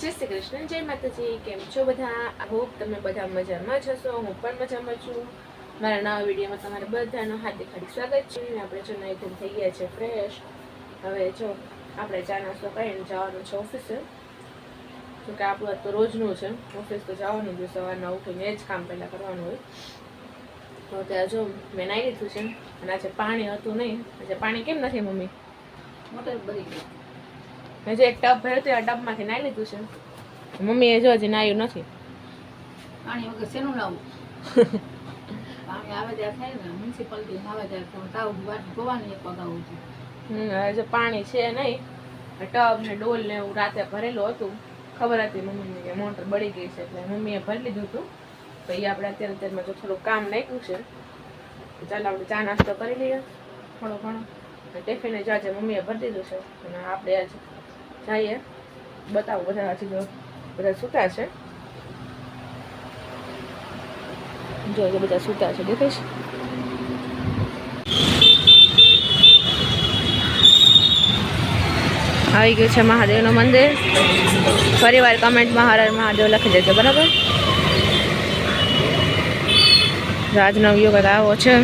જય શ્રી કૃષ્ણ, જય માતાજી. કેમ છો બધા? હોપ તમે બધા મજામાં જ હશો. હું પણ મજામાં છું. મારા નવા વિડીયોમાં તમારે બધાનું હાર્દિક સ્વાગત છે. આપણે જો નાઈધન થઈ ગયા છે ફ્રેશ. હવે જો આપણે ચા નાસ્તો કરીને જવાનું છે ઓફિસે. જો કે આપણું તો રોજનું છે, ઓફિસ તો જવાનું જ. સવારના ઉઠીને એ જ કામ પહેલાં કરવાનું હોય. તો ત્યાં જો મેં નાહી લીધું છે અને આજે પાણી હતું નહીં. આજે પાણી કેમ નથી મમ્મી? મોટર ભરી ગઈ. મેં જે એક ટબ ભર્યો હતો આ ટબમાંથી નાહી લીધું છે. મમ્મીએ જો હજી નાહ્યું નથી. પાણી વગર શેનું લાવું? પાણી આવે ત્યારે થાય ને, મ્યુનિસિપાલિટી આવે ત્યારે તાવ વાત ગોવાની એક પગાવું છે. હવે જો પાણી છે નહીં, ટબ ને ડોલ ને એવું રાતે ભરેલું હતું. ખબર હતી મમ્મીને કે મોટર બળી ગઈ છે, એટલે મમ્મીએ ભરી લીધું હતું. તો એ આપણે અત્યારમાં જો થોડું કામ નાખ્યું છે. ચાલો આપણે ચા નાસ્તો કરી લઈએ થોડો ઘણો. ટિફિને જો આજે મમ્મીએ ભરી દીધું છે અને આપણે આજે જઈએ. બતાવું બધા હજી તો બધા સૂતા છે. જો બધા સૂતા છે, દેખાય છે? આવી ગયું છે મહાદેવનું મંદિર. ફરીવાર કમેન્ટમાં હર હર મહાદેવ લખી દેજો, બરાબર? આજનો વ્યૂ કંઈક આવો છે.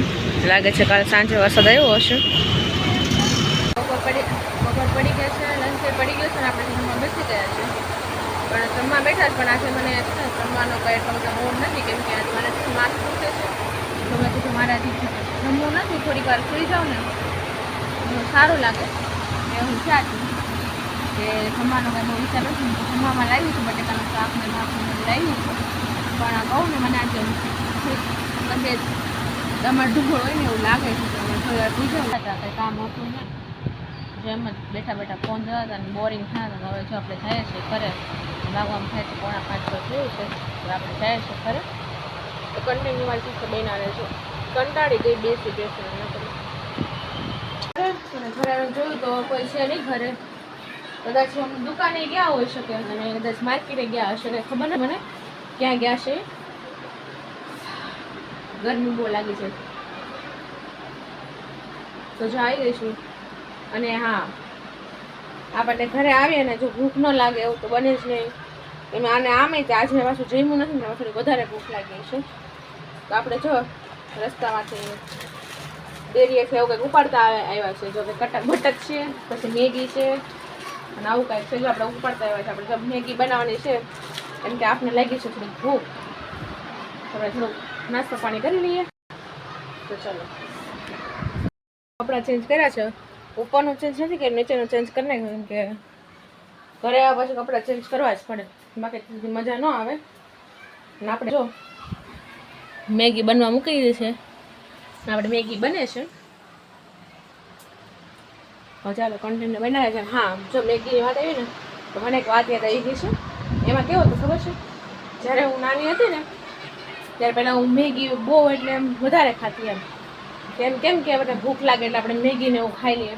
લાગે છે કાલે સાંજે વરસાદ આવ્યો હશે. બપોર પડી ગયા છે, લંચ પડી ગયો છે ને આપણે જમવા બેસી ગયા છે. પણ જમવા બેઠા જ, પણ આજે મને જમવાનો કંઈ એટલો બધો મૂડ નથી, કેમ કે આજે મારે માથું દુખે છે. તો મેં કીધું મારાથી જમવું નથી, થોડીક વાર સુઈ જાઉં ને સારું લાગે. એ હું ક્યાં છું કે જમવાનો કંઈ બહુ વિચાર નથી. જમવામાં લાવ્યું છું બટેકાનું શાક ને માથું લાવ્યું છું. પણ કહું ને મને આજે બધે તમારે ઢુકળો હોય ને એવું લાગે છે. તો થોડી વાર સુઈ જાઉં હતા, કંઈ કામ હતું ને, જેમ જ બેઠા બેઠા ફોન જતા હતા અને બોરિંગ થયા હતા. હવે જો આપણે જઈએ છીએ ઘરે. લાગવામાં થાય છે 4:45 થયું છે. તો આપણે જઈએ છીએ ઘરે. તો કન્ટિન્યુ મારી ચીજ બેના રહેજો. કંટાળી ગઈ બેસી ઘરે જોયું તો કોઈ છે નહીં ઘરે. કદાચ દુકાને ગયા હોઈ શકે અને કદાચ માર્કેટે ગયા હશે, કંઈ ખબર નહીં મને ક્યાં ગયા છે. ગરમી બહુ લાગી છે તો જો આવી ગઈશું. અને હા, આપણને ઘરે આવીએ ને જો ભૂખ ન લાગે એવું તો બને જ નહીં. એમાં આને આમે તે આજે પાછું જમ્યું નથી ને થોડી વધારે ભૂખ લાગી છે. તો આપણે જો રસ્તામાંથી ડેરીએથી એવું કંઈક ઉપાડતા આવ્યા છે. જો કે કટક બટક છે, પછી મેગી છે અને આવું કાંઈક છે. જો આપણે ઉપાડતા આવ્યા છે. આપણે જો મેગી બનાવવાની છે કેમ કે આપણને લાગી છે થોડીક ભૂખ. આપણે થોડુંક નાસ્તો પાણી કરી લઈએ. તો ચાલો કપડાં ચેન્જ કર્યા છે. ઉપરનું ચેન્જ નથી કે નીચેનું ચેન્જ કરી નાખ્યું, કેમ કે ઘરે આવ્યા પછી કપડાં ચેન્જ કરવા જ પડે, બાકી મજા ન આવે. અને આપણે જો મેગી બનવા મૂકી દીધી છે. આપણે મેગી બને છે. હવે ચાલો કન્ટિન્યુ બનાવે છે. હા, જો મેગીની વાત આવી ને તો મને એક વાત યાદ આવી ગઈ છે. એમાં કેવું હતું ખબર છે? જ્યારે હું નાની હતી ને ત્યારે પહેલાં હું મેગી બહુ એટલે એમ વધારે ખાતી એમ. કેમ કે આપણે ભૂખ લાગે એટલે આપણે મેગીને એવું ખાઈ લઈએ.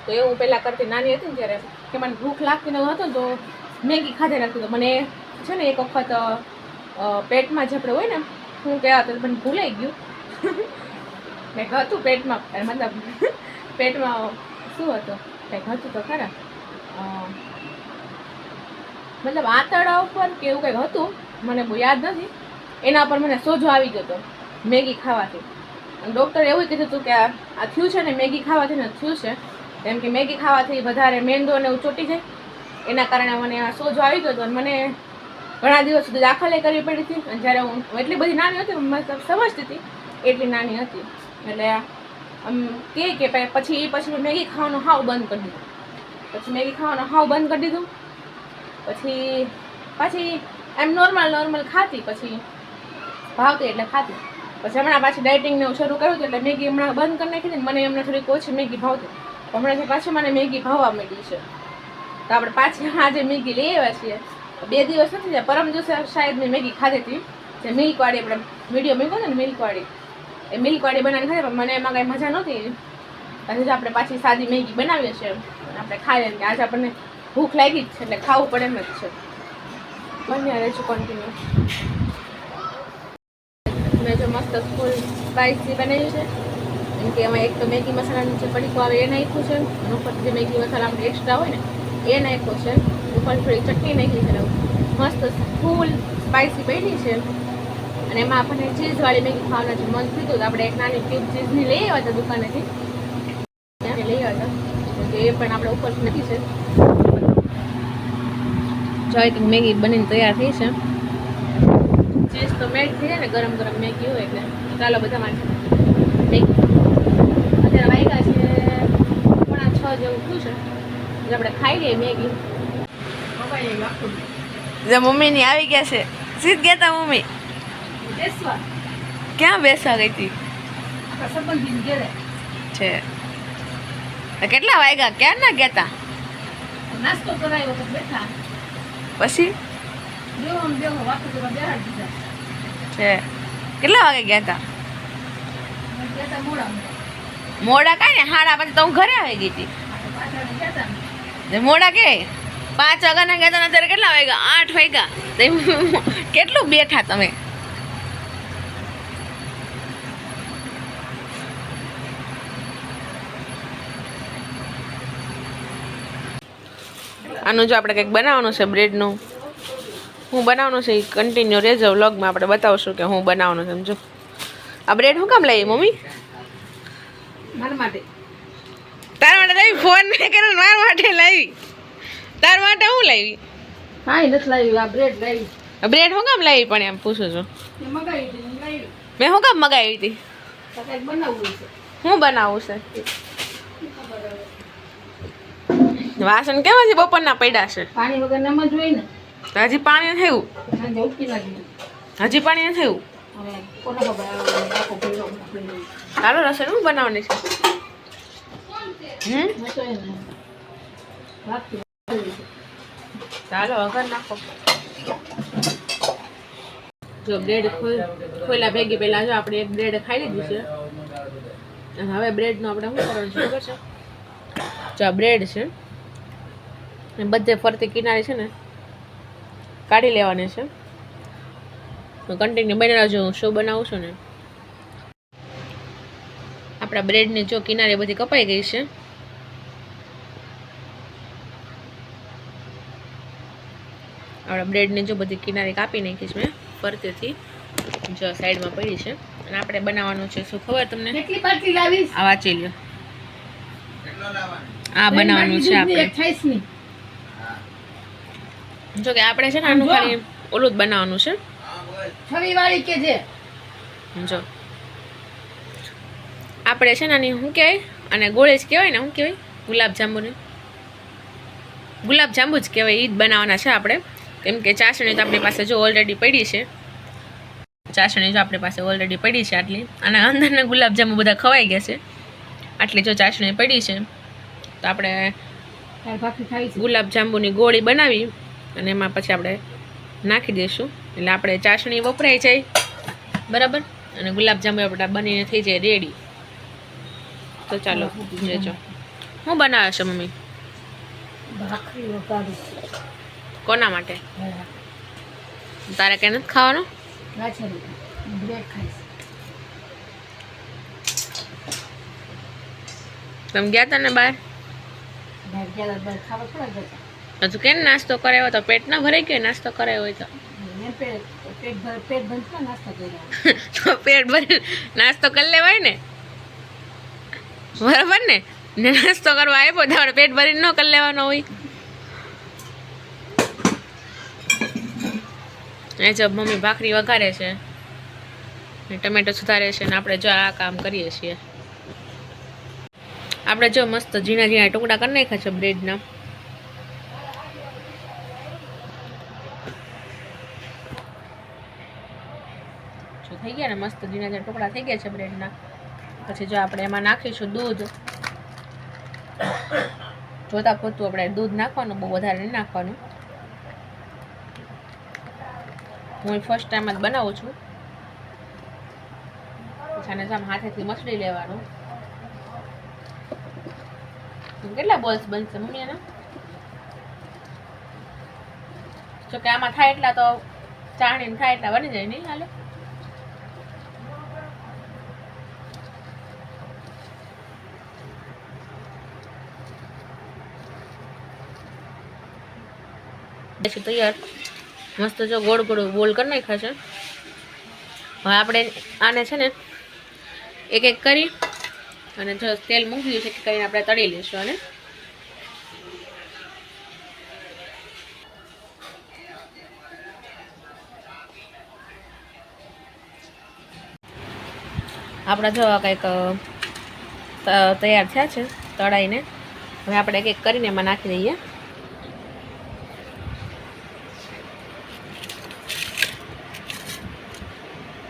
તો એવું પહેલાં કરતી નાની હતી ને ત્યારે કે મને ભૂખ લાગતી ને એવું હતું ને તો મેગી ખાધે રાખતી. તો મને છે ને એક વખત પેટમાં જે આપણે હોય ને શું કહેવાય તો મને ભૂલાઈ ગયું. કંઈક હતું પેટમાં, મતલબ પેટમાં શું હતું કંઈક હતું તો ખરા, મતલબ આંતરડા ઉપર કે એવું કંઈક હતું, મને બહુ યાદ નથી. એના પર મને સોજો આવી ગયો હતો મેગી ખાવાથી. ડૉક્ટરે એવું કીધું હતું કે આ થયું છે ને મેગી ખાવાથી ને થયું છે, કેમ કે મેગી ખાવાથી વધારે મેંદો ને એવું ચોટી જાય. એના કારણે મને આ સોજો આવી ગયો હતો અને મને ઘણા દિવસ સુધી દાખલ કરવી પડી હતી. અને જ્યારે હું એટલી બધી નાની હતી, મતલબ સમજતી હતી એટલી નાની હતી, એટલે આમ કે પછી મેગી ખાવાનું હાવ બંધ કરી દીધું. પછી મેગી ખાવાનું હાવ બંધ કરી દીધું. પછી એમ નોર્મલ ખાતી, પછી ભાવતી એટલે ખાતી. પછી હમણાં પાછી ડાયટિંગને એવું શરૂ કર્યું હતું એટલે મેગી હમણાં બંધ કરી નાખી હતી. મને એમને થોડીક ઓછી મેગી ભાવતી. હમણાંથી પાછી મને મેગી ભાવવા માંડી છે. તો આપણે પાછી આજે મેગી લઈ આવ્યા છીએ. 2 દિવસ નથી થયા, પરમ દિવસે શાયદ મેં મેગી ખાધી હતી. જે મિલ્કવાળી આપણે વિડીયો મૂક્યો હતો ને મિલ્કવાળી, એ મિલ્કવાળી બનાવીને ખાધી, પણ મને એમાં કાંઈ મજા નહોતી. પછી આપણે પાછી સાદી મેગી બનાવીએ છીએ અને આપણે ખાઈએ કે આજે આપણને ભૂખ લાગી જ છે એટલે ખાવું પડે એમ જ છે. બન્યા રહેજો કન્ટિન્યુ. મેં જો મસ્ત ફૂલ સ્પાઇસી બનાવ્યું છે, કેમ કે એમાં એક તો મેગી મસાલાનું જે પડીકું આવે એ નાખ્યું છે અને ઉપરથી જે મેગી મસાલા આપણે એક્સ્ટ્રા હોય ને એ નાખ્યો છે. ઉપર થોડી ચટણી નાખી છે મસ્ત ફૂલ સ્પાઇસી બની છે અને એમાં આપણને ચીઝવાળી મેગી ખાવાના છે મન થયું તો આપણે એક નાની ક્યુબ ચીઝની લઈ આવ્યા હતા દુકાનેથી ત્યાંથી લઈ આવ્યા હતા તો એ પણ આપણે ઉપર નથી છે જો મેગી બનીને તૈયાર થઈ છે ચીઝ તો મેલ્ટ થઈ જાય ને ગરમ ગરમ મેગી હોય એટલે ચાલો બધા માટે મેગી અત્યારે વાગ્યા છે 5:30 જેવું થયું છે એટલે આપણે ખાઈ લઈએ મેગી મમ્મીની આવી ગયા છે સીધ ગયા તા મમ્મી બેસવા ક્યાં બેસવા ગઈ હતી સંબંધી ઘેરે છે કેટલા વાગ્યા ક્યાં ના ગયા તા નાસ્તો કરાયો તો બેઠા પછી બેહો વાતો કરવા બેહાડી દીધા છે કેટલા વાગે ગયા તા બેઠા મોડા મોડા કાંઈ ને હાડા પછી તો હું ઘરે આવી ગઈ હતી પાછળ ગયા હતા મોડા કે 5 વાગ્યાના ગયા હતા અત્યારે કેટલા વાગ્યા 8 વાગ્યા કેટલું બેઠા તમે આનું જો આપણે કંઈક બનાવવાનું છે બ્રેડનું હું બનાવવાનું છે એ કન્ટિન્યુ રહેજો વ્લોગમાં આપણે બતાવશું કે હું બનાવવાનું છે સમજો આ બ્રેડ હું કામ લાવી મમ્મી મારા માટે તાર માટે લાવી ફોન મેં કર્યો મારા માટે લાવી તાર માટે હું લાવી કાંઈ નથી લાવ્યું આ બ્રેડ લાવી બ્રેડ હું કામ લાવી પણ એમ પૂછું છું એ મગાવી હતી લાવી મેં હું કામ મગાવી હતી તો કંઈક બનાવવું છે હું બનાવું છે વાસણ કેમ હજી બપોરના પડ્યા છે પાણી વગર નામાં જ હોય ને હજી પાણી થયું સાંજે ઉઠી લાગી હજી પાણી થયું હવે કોને ખબર આખો ભેગો આપણે ચાલો રસોઈ હું બનાવવાની છે રસોઈ ને રાખી ચાલો વઘાર નાખો જો બ્રેડ ખોલ્યા ભેગી પહેલા જો આપણે એક બ્રેડ ખાઈ લીધું છે અને હવે બ્રેડનું આપણે શું કરવાનું છે ખબર છે જો આ બ્રેડ છે એ બધે ફરતી કિનારી છે ને કાઢી લેવાની છે કન્ટિન્યુ બની રહેજો હું શું બનાવું છું ને આપણા બ્રેડની જો કિનારી બધી કપાઈ ગઈ છે આપણા બ્રેડની જો બધી કિનારી કાપી નાખી છે મેં ફરતીથી જો સાઈડમાં પડી છે અને આપણે બનાવવાનું છે શું ખબર તમને કેટલી બાટલી લાવીશ આ વાંચી લ્યો આ બનાવવાનું છે આપણે જો કે આપણે છે ને આનું ખાલી ઓલું જ બનાવવાનું છે છવી વાળી કે જે જો આપણે છે ને આની શું કહેવાય અને ગોળી જ કહેવાય ને શું કહેવાય ગુલાબજાંબુને ગુલાબજાંબુ જ કહેવાય એ જ બનાવવાના છે આપણે કેમ કે ચાસણી તો આપણી પાસે જો ઓલરેડી પડી છે ચાસણી જો આપણી પાસે ઓલરેડી પડી છે આટલી અને અંદરના ગુલાબજાંબુ બધા ખવાઈ ગયા છે આટલી જો ચાસણી પડી છે તો આપણે ગુલાબજાંબુની ગોળી બનાવી અને એમાં પછી આપણે નાખી દઈશું એટલે આપણે ચાસણી વપરાઈ જાય બરાબર અને ગુલાબજાંબુ આપણા બનીને થઈ જાય રેડી તો ચાલો લેજો હું બનાવે છે મમ્મી ભાખરી વઘારું કોના માટે તારે કઈ નથી ખાવાનું ગાછરી બ્રેડ ખાઈશ તમે ગયા હતા ને બહાર બહાર ગયા બહાર ખાવા થોડા જતા હજુ કેમ નાસ્તો કરાવ્યો તો પેટ ના ભરાઈ ગયો નાસ્તો કરાવ્યો હોય તો મેં પેટ બંધ નાસ્તો કર્યો તો પેટ ભરી નાસ્તો કરી લેવાય ને બરાબર ને નાસ્તો કરવા આપ્યો તમારે પેટ ભરીને ન કરી લેવાનો હોય એ જો મમ્મી ભાખરી વઘારે છે ટમેટો સુધારે છે ને આપણે જો આ કામ કરીએ છીએ આપણે જો મસ્ત ઝીણા ઝીણા ટુકડા કરી નાખ્યા છે બ્રેડના જો થઈ ગયા ને મસ્ત ઝીણા ઝીણા ટુકડા થઈ ગયા છે બ્રેડના પછી જો આપણે એમાં નાખીશું દૂધ જોતા પૂરતું આપણે દૂધ નાખવાનું બહુ વધારે નહીં નાખવાનું હું ફર્સ્ટ ટાઈમ જ બનાવું છું પછી આને આમ હાથેથી મસળી લેવાનું કેટલા બોલ્સ બનશે મમ્મી એના જો કે આમાં થાય એટલા તો ચાણીને થાય એટલા બની જાય નહીં હાલે પછી તૈયાર મસ્ત જો ગોળ ગોળ બોલ કરી નાખ્યા છે. હવે આપણે આને છે ને એક એક કરી અને જો તેલ મૂકી દીધું છે કરીને આપણે તળી લઈશું. અને આપણા જો કંઈક તૈયાર થયા છે તળાઈને. હવે આપણે એક એક કરીને એમાં નાખી દઈએ.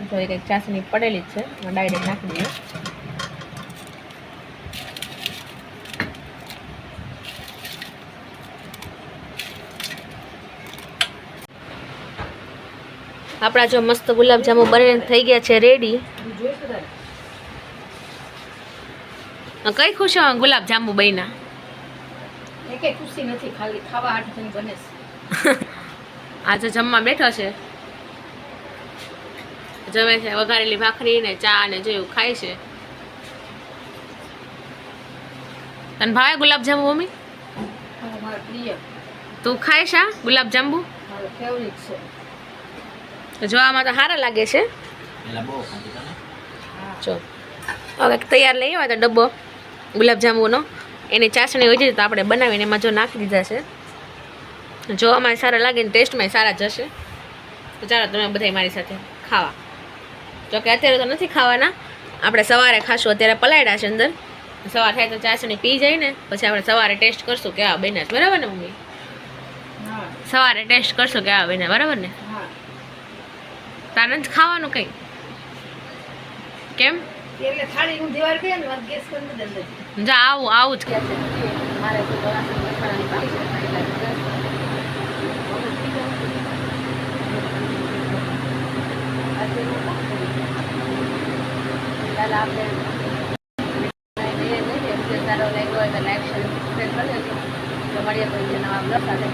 જો એક એક ચાસણી પડેલી જ છે, ડાયરેક્ટ નાખી દઈએ. આપણા જો મસ્ત ગુલાબજાંબુ બનીને થઈ ગયા છે રેડી. કઈ ખુશી ગુલાબજાંબુ બન્યા? એકે ખુશી નથી, ખાલી ખાવા હાટ થઈને બને છે. આજે જમવા બેઠો છે, જમે છે વઘારેલી ભાખરી ને ચા ને જેવું ખાય છે. તને ભાવે ગુલાબજાંબુ મમ્મી? મારો પ્રિય. તું ખાય છે ગુલાબજાંબુ? મારો ફેવરિટ છે. જોવામાં તો સારા લાગે છે. જો હવે તૈયાર લઈ આવ્યા તો ડબ્બો ગુલાબજાંબુનો, એની ચાસણી હોય છે તો આપણે બનાવીને એમાં જો નાખી દીધા છે. જોવામાં સારા લાગે ને ટેસ્ટમાં સારા જશે. તો ચાલો તમે બધા મારી સાથે ખાવા. જોકે અત્યારે તો નથી ખાવાના, આપણે સવારે ખાશું. અત્યારે પલાળ્યા છે અંદર, સવાર થાય તો ચાસણી પી જાય ને પછી આપણે સવારે ટેસ્ટ કરશું કે આ બન્યા છે. બરાબર ને મમ્મી? સવારે ટેસ્ટ કરશું કે આ બન્યા. બરાબર ને? તારે જ ખાવાનું કંઈ કેમ? એટલે થાળી હું દીવાર કરી ને ગેસ બંધ કરી દે. જા આવું જ મારે તો મસાલાની પાકી સારો લાગ્યો હોય તો લાઈક શેર કરી દેજો. મળીએ કોઈ નવા બ્લોગ સાથે.